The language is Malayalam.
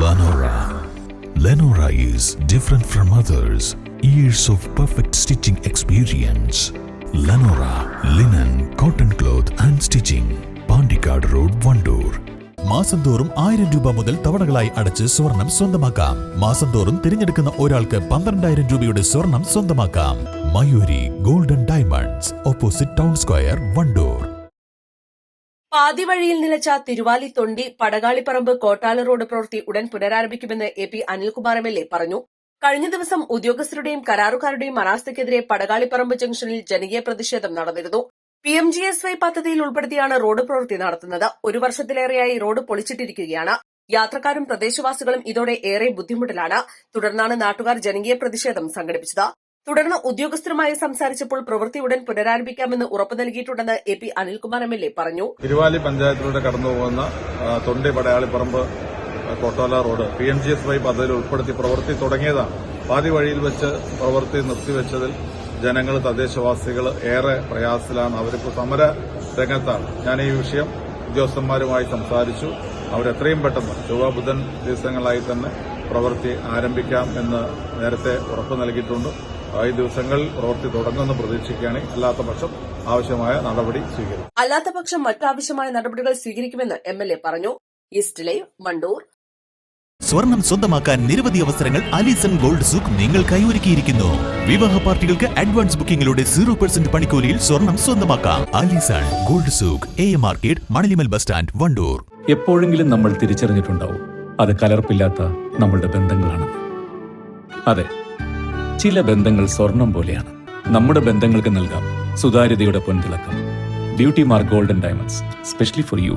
Lenora. Lenora is different from others. Years of perfect stitching experience. Lenora linen, cotton cloth and stitching. Pandikad Road, Vandoor. മാസം തോറും 1000 രൂപ മുതൽ തവണകളായി അടച്ച് സ്വർണം സ്വന്തമാക്കാം. മാസം തോറും തിരഞ്ഞെടുക്കുന്ന ഒരാൾക്ക് 12,000 രൂപയുടെ സ്വർണം സ്വന്തമാക്കാം. Mayuri golden diamonds, opposite town square, Wandoor. പാതി വഴിയിൽ നിലച്ച തിരുവാലി തൊണ്ടി പടകാളിപ്പറമ്പ് കോട്ടാല റോഡ് പ്രവൃത്തി ഉടൻ പുനരാരംഭിക്കുമെന്ന് AP അനിൽകുമാർ MLA പറഞ്ഞു. കഴിഞ്ഞ ദിവസം ഉദ്യോഗസ്ഥരുടെയും കരാറുകാരുടെയും അനാസ്ഥയ്ക്കെതിരെ പടകാളിപ്പറമ്പ് ജംഗ്ഷനിൽ ജനകീയ പ്രതിഷേധം നടന്നിരുന്നു. PMGSY പദ്ധതിയിൽ ഉൾപ്പെടുത്തിയാണ് റോഡ് പ്രവൃത്തി നടത്തുന്നത്. 1 വർഷത്തിലേറെയായി റോഡ് പൊളിച്ചിട്ടിരിക്കുകയാണ്. യാത്രക്കാരും പ്രദേശവാസികളും ഇതോടെ ഏറെ ബുദ്ധിമുട്ടിലാണ്. തുടർന്നാണ് നാട്ടുകാർ ജനകീയ പ്രതിഷേധം സംഘടിപ്പിച്ചത്. തുടർന്ന് ഉദ്യോഗസ്ഥരുമായി സംസാരിച്ചപ്പോൾ പ്രവൃത്തി ഉടൻ പുനരാരംഭിക്കാമെന്ന് ഉറപ്പു നൽകിയിട്ടുണ്ടെന്ന് AP അനിൽകുമാർ MLA പറഞ്ഞു. തിരുവാലി പഞ്ചായത്തിലൂടെ കടന്നുപോകുന്ന തൊണ്ടി പടയാളിപ്പറമ്പ് കോട്ടാല റോഡ് PMGSY പദ്ധതിയിൽ ഉൾപ്പെടുത്തി പ്രവൃത്തി തുടങ്ങിയതാണ്. പാതി വഴിയിൽ വെച്ച് പ്രവൃത്തി നിർത്തിവെച്ചതിൽ ജനങ്ങൾ, തദ്ദേശവാസികൾ ഏറെ പ്രയാസത്തിലാണ്. അവരിപ്പോൾ സമര രംഗത്താണ്. ഞാൻ ഈ വിഷയം ഉദ്യോഗസ്ഥന്മാരുമായി സംസാരിച്ചു. അവരെത്രയും പെട്ടെന്ന് ചൊവ്വ ബുധൻ ദിവസങ്ങളായി തന്നെ പ്രവൃത്തി ആരംഭിക്കാം എന്ന് നേരത്തെ ഉറപ്പ് നൽകിയിട്ടുണ്ട്. ഈ ദിവസങ്ങളിൽ പ്രവൃത്തി തുടങ്ങുമെന്ന് പ്രതീക്ഷിക്കുകയാണ്. അല്ലാത്ത പക്ഷം ആവശ്യമായ നടപടി സ്വീകരിക്കും. അല്ലാത്ത പക്ഷം മറ്റാവശ്യമായ നടപടികൾ സ്വീകരിക്കുമെന്ന് MLA പറഞ്ഞു. East live, Wandoor. സ്വർണം സ്വന്തമാക്കാൻ നിരവധി അവസരങ്ങൾ അലിസൺ ഗോൾഡ് സൂക്ക് നിങ്ങൾക്കായി ഒരുക്കിയിരിക്കുന്നു. വിവാഹ പാർട്ടികൾക്ക് അഡ്വാൻസ് ബുക്കിംഗിലൂടെ 0% പണിക്കൂലിയിൽ സ്വർണം സ്വന്തമാക്കാം. Alison gold souk, AM market, Manalimal bus stand, Wandoor. എപ്പോഴെങ്കിലും നമ്മൾ തിരിച്ചറിഞ്ഞിട്ടുണ്ടാവും അത് കലർപ്പില്ലാത്ത നമ്മളുടെ ബന്ധങ്ങളാണ്. അതെ, ചില ബന്ധങ്ങൾ സ്വർണം പോലെയാണ്. നമ്മുടെ ബന്ധങ്ങൾക്ക് നൽകാം സുതാര്യതയുടെ പൊൻതിളക്കം. Beauty mark golden diamonds, specially for U.